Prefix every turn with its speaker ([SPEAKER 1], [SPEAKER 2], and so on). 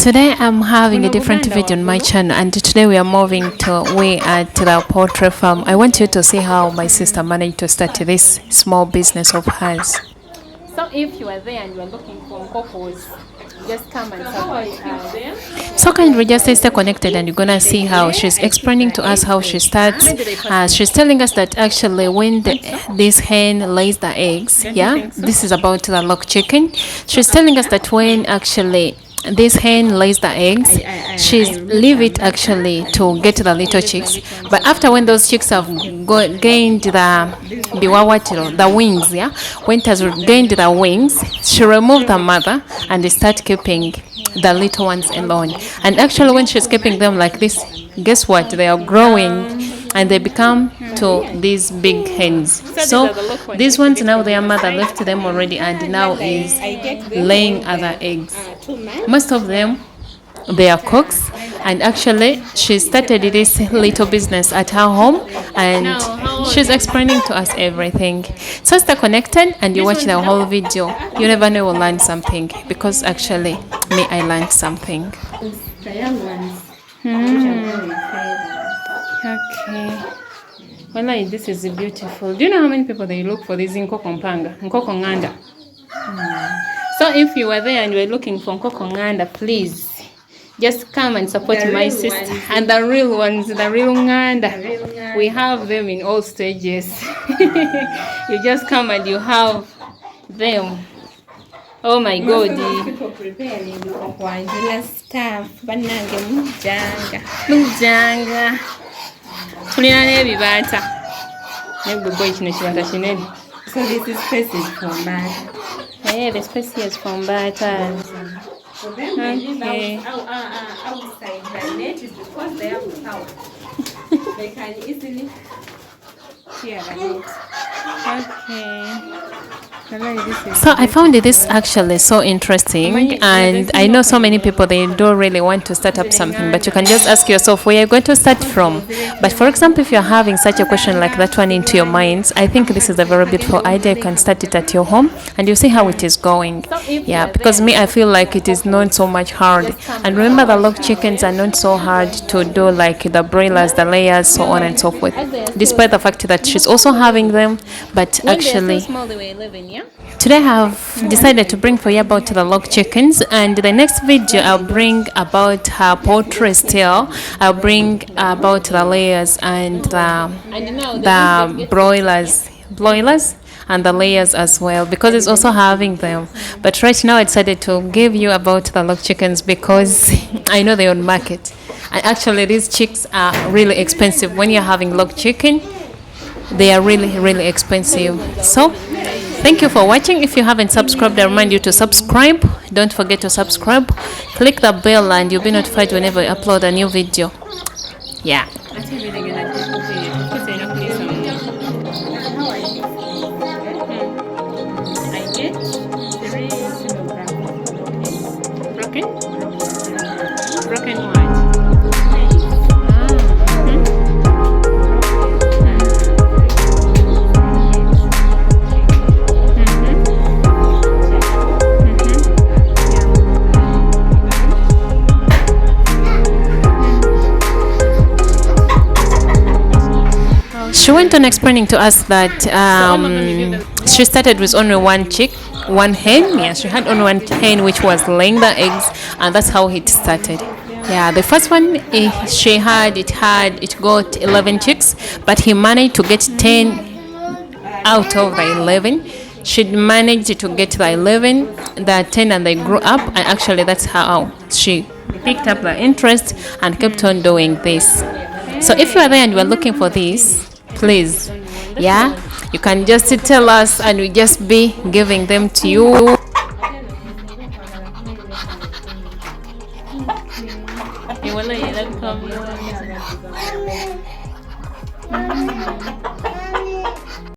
[SPEAKER 1] Today I'm having a different video on my channel, and today we are at the poultry farm. I want you to see how my sister managed to start this small business of hers. So if you are there and you are looking for couples, just come and support us. So kindly just stay connected and you're gonna see how she's explaining to us how she starts. She's telling us that actually when this hen lays the eggs, this is about the lock chicken. She's telling us that when actually this hen lays the eggs, she leave it actually to get the little chicks. But after when those chicks have gained the wings, when it has gained the wings, she remove the mother and start keeping the little ones alone. And actually when she's keeping them like this, guess what? They are growing and they become to these big hens. So these ones now their mother left them already and now is laying other eggs. Most of them they are cooks, and actually she started this little business at her home and she's explaining to us everything. So stay connected and you watch the whole video. You never know, you'll learn something, because actually me, I learned something. Okay. Well, this is beautiful. Do you know how many people they look for this in Nkoko Nganda? So if you were there and you were looking for Nkoko Nganda, please just come and support my sister. And the real ones, the real Nganda, we have them in all stages. You just come and you have them. Oh my God. People preparing stuff. Mujanga. Kulina nebibata. Nebugwe kino kibata kinene. So this species from butter. Yeah, the species from butter. For them, they live outside the net is because they have power. They can easily share the net. Okay. So I found this actually so interesting, and I know so many people, they don't really want to start up something, but you can just ask yourself where you're going to start from. But for example, if you're having such a question like that one into your minds, I think this is a very beautiful idea. You can start it at your home and you see how it is going. Yeah, because me, I feel like it is not so much hard. And remember, the lock chickens are not so hard to do, like the broilers, the layers, so on and so forth, despite the fact that she's also having them. But actually today I have decided to bring for you about the lock chickens, and the next video I'll bring about her poultry still. I'll bring about the layers and the broilers and the layers as well, because it's also having them. But right now I decided to give you about the lock chickens because I know they're on market, and actually these chicks are really expensive. When you're having lock chicken, they are really expensive. So thank you for watching. If you haven't subscribed, I remind you to subscribe. Don't forget to subscribe. Click the bell and you'll be notified whenever I upload a new video. Yeah. Broken one. She went on explaining to us that she started with only one hen. Yeah, she had only one hen which was laying the eggs, and that's how it started. Yeah, the first one it got 11 chicks, but he managed to get 10 out of the 11. She managed to get the 11, the 10, and they grew up, and actually that's how she picked up the interest and kept on doing this. So if you are there and you are looking for this, please, you can just tell us and we just be giving them to you.